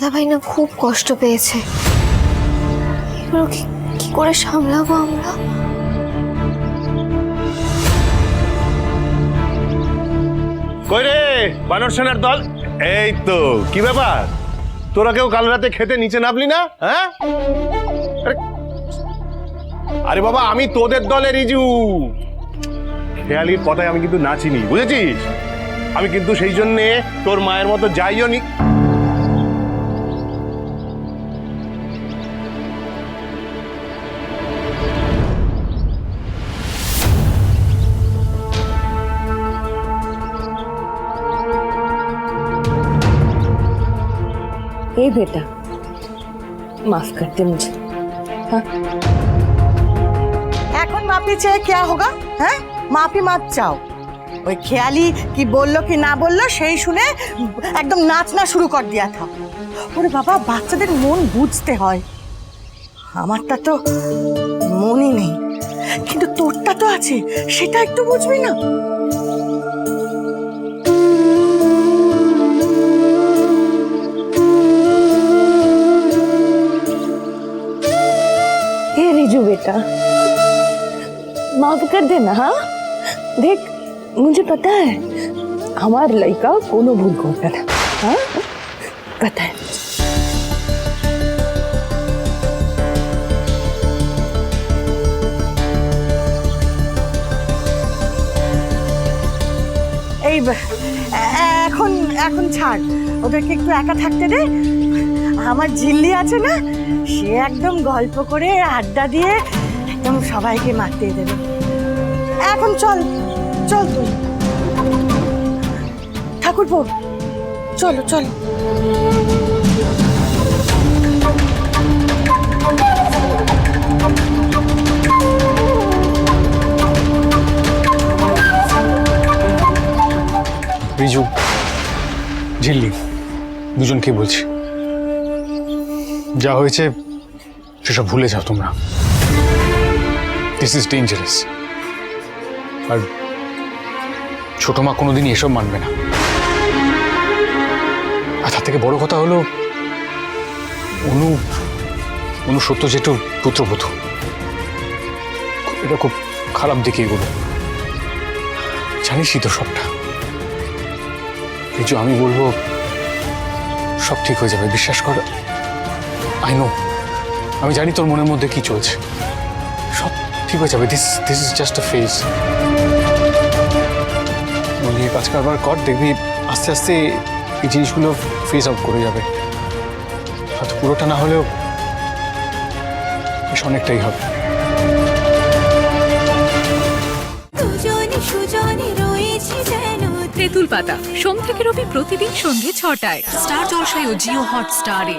দাদা ভাই না খুব কষ্ট পেয়েছে। এগুলো কি করে সামলাবো আমরা? কই রে বানর সেনার দল? এই তো, কি ব্যাপার, তোরা কেউ কাল রাতে খেতে নিচে নামলি না? হ্যাঁ, আরে বাবা, আমি তোদের দলে রিজু। খেয়ালির কথায় আমি কিন্তু নাচিনি, বুঝেছিস? আমি কিন্তু সেই জন্যে তোর মায়ের মতো যাইও নি। ए बेटा, माफ कर दे मुझे। हाँ? এখন মাপি চেয়ে क्या होगा? হ্যাঁ, মাপি মাপ চাও। ওই খেয়ালি কি বললো কি না বললো সেই শুনে একদম নাচনা শুরু কর দিয়া থা। ওরে বাবা, বাচ্চাদের মন বুঝতে হয়। আমারটা তো মনই নেই, কিন্তু তোরটা তো আছে, সেটা একটু বুঝবি না? ए रिजू बेटा, माफ कर देना। हाँ, देख मुझे पता है हमार लड़का कोनो भूल करता था। हाँ, पता है। এই এখন এখন ছাড়, ওদেরকে একটু একা থাকতে দে। আমার ঝিল্লি আছে না, সে একদম গল্প করে আড্ডা দিয়ে একদম সবাইকে মাতিয়ে দেবে। এখন চল চল, তুই ঠাকুরপো, চলো চলো। রিজু, ঝিল্লি, দুজনকে বলছি, যা হয়েছে সেসব ভুলে যাও তোমরা। This is dangerous. আর ছোট মা কোনোদিনই এসব মানবে না। আর তার থেকে বড় কথা হলো অনু সত্য যেটু পুত্রবধূ, এটা খুব খারাপ দিকে এগুলো, জানিসই তো সবটা। কিছু আমি বলবো সব ঠিক হয়ে যাবে, বিশ্বাস কর। আই নো, আমি জানি তোর মনের মধ্যে কি চলছে, সব ঠিক হয়ে যাবে। This is just a phase. বলি কাজ কারবার কর, দেখবি আস্তে আস্তে এই জিনিসগুলো ফেজ আউট করে যাবে। হয়তো পুরোটা না হলেও বেশ অনেকটাই হবে। তেঁতুল পাতা সোম থেকে রবি প্রতিদিন সন্ধ্যে ৬টায় স্টার জলসায় ও জিও হটস্টারে।